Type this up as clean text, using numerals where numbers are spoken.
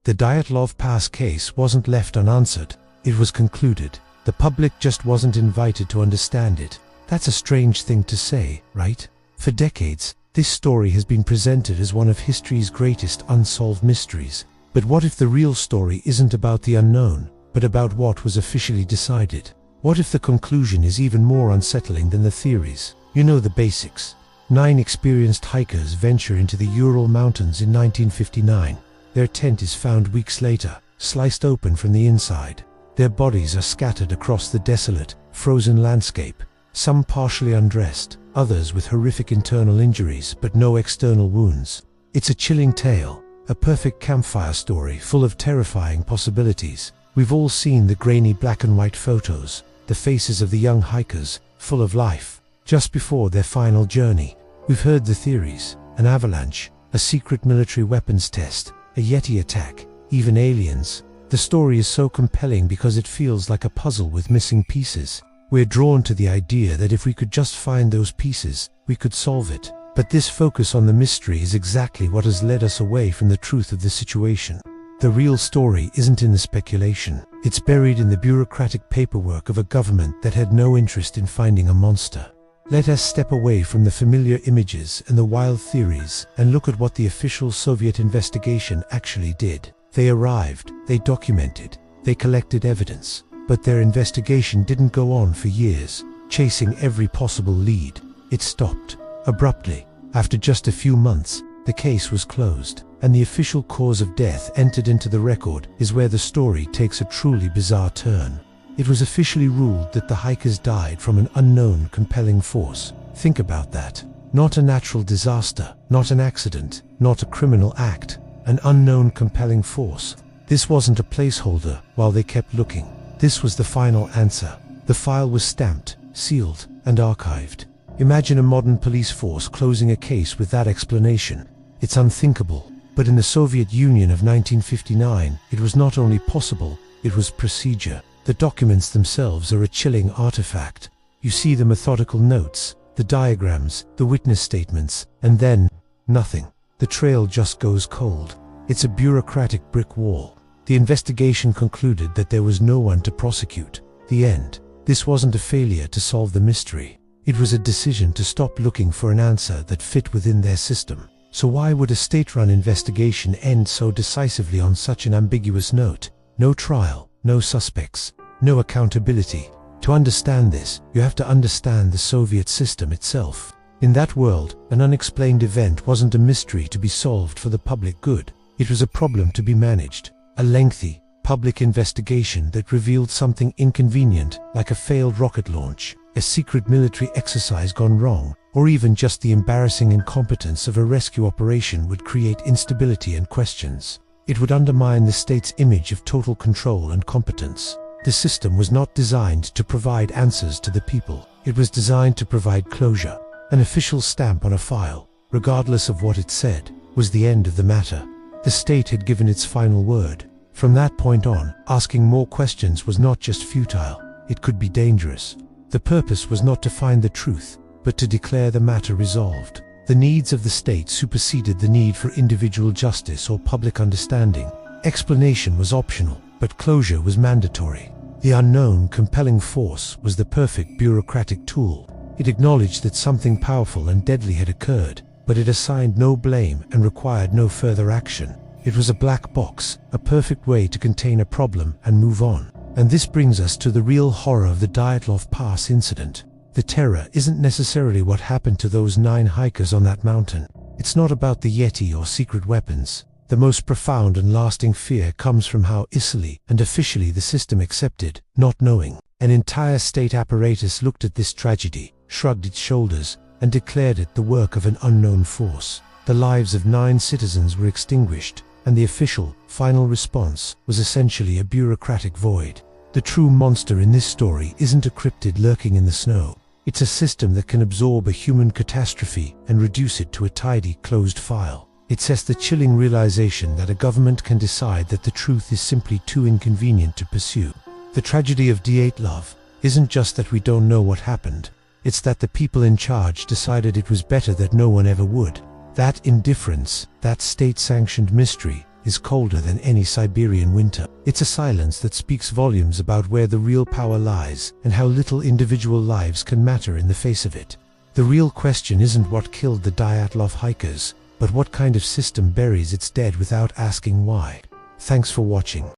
The Dyatlov Pass case wasn't left unanswered. It was concluded. The public just wasn't invited to understand it. That's a strange thing to say, right? For decades, this story has been presented as one of history's greatest unsolved mysteries. But what if the real story isn't about the unknown, but about what was officially decided? What if the conclusion is even more unsettling than the theories? You know the basics. 9 experienced hikers venture into the Ural Mountains in 1959. Their tent is found weeks later, sliced open from the inside. Their bodies are scattered across the desolate, frozen landscape, some partially undressed, others with horrific internal injuries but no external wounds. It's a chilling tale, a perfect campfire story full of terrifying possibilities. We've all seen the grainy black and white photos, the faces of the young hikers, full of life, just before their final journey. We've heard the theories: an avalanche, a secret military weapons test, a Yeti attack, even aliens. The story is so compelling because it feels like a puzzle with missing pieces. We're drawn to the idea that if we could just find those pieces, we could solve it. But this focus on the mystery is exactly what has led us away from the truth of the situation. The real story isn't in the speculation. It's buried in the bureaucratic paperwork of a government that had no interest in finding a monster. Let us step away from the familiar images and the wild theories and look at what the official Soviet investigation actually did. They arrived, they documented, they collected evidence, but their investigation didn't go on for years, chasing every possible lead. It stopped, abruptly. After just a few months, the case was closed, and the official cause of death entered into the record is where the story takes a truly bizarre turn. It was officially ruled that the hikers died from an unknown compelling force. Think about that. Not a natural disaster, not an accident, not a criminal act. An unknown compelling force. This wasn't a placeholder while they kept looking. This was the final answer. The file was stamped, sealed, and archived. Imagine a modern police force closing a case with that explanation. It's unthinkable. But in the Soviet Union of 1959, it was not only possible, it was procedure. The documents themselves are a chilling artifact. You see the methodical notes, the diagrams, the witness statements, and then nothing. The trail just goes cold. It's a bureaucratic brick wall. The investigation concluded that there was no one to prosecute. The end. This wasn't a failure to solve the mystery. It was a decision to stop looking for an answer that fit within their system. So why would a state-run investigation end so decisively on such an ambiguous note? No trial, no suspects, no accountability. To understand this, you have to understand the Soviet system itself. In that world, an unexplained event wasn't a mystery to be solved for the public good. It was a problem to be managed. A lengthy, public investigation that revealed something inconvenient, like a failed rocket launch, a secret military exercise gone wrong, or even just the embarrassing incompetence of a rescue operation would create instability and questions. It would undermine the state's image of total control and competence. The system was not designed to provide answers to the people. It was designed to provide closure. An official stamp on a file, regardless of what it said, was the end of the matter. The state had given its final word. From that point on, asking more questions was not just futile, it could be dangerous. The purpose was not to find the truth, but to declare the matter resolved. The needs of the state superseded the need for individual justice or public understanding. Explanation was optional, but closure was mandatory. The unknown, compelling force was the perfect bureaucratic tool. It acknowledged that something powerful and deadly had occurred, but it assigned no blame and required no further action. It was a black box, a perfect way to contain a problem and move on. And this brings us to the real horror of the Dyatlov Pass incident. The terror isn't necessarily what happened to those 9 hikers on that mountain. It's not about the Yeti or secret weapons. The most profound and lasting fear comes from how easily and officially the system accepted, not knowing. An entire state apparatus looked at this tragedy, shrugged its shoulders, and declared it the work of an unknown force. The lives of 9 citizens were extinguished, and the official, final response was essentially a bureaucratic void. The true monster in this story isn't a cryptid lurking in the snow. It's a system that can absorb a human catastrophe and reduce it to a tidy, closed file. It says the chilling realization that a government can decide that the truth is simply too inconvenient to pursue. The tragedy of Dyatlov isn't just that we don't know what happened. It's that the people in charge decided it was better that no one ever would. That indifference, that state-sanctioned mystery, is colder than any Siberian winter. It's a silence that speaks volumes about where the real power lies and how little individual lives can matter in the face of it. The real question isn't what killed the Dyatlov hikers, but what kind of system buries its dead without asking why. Thanks for watching.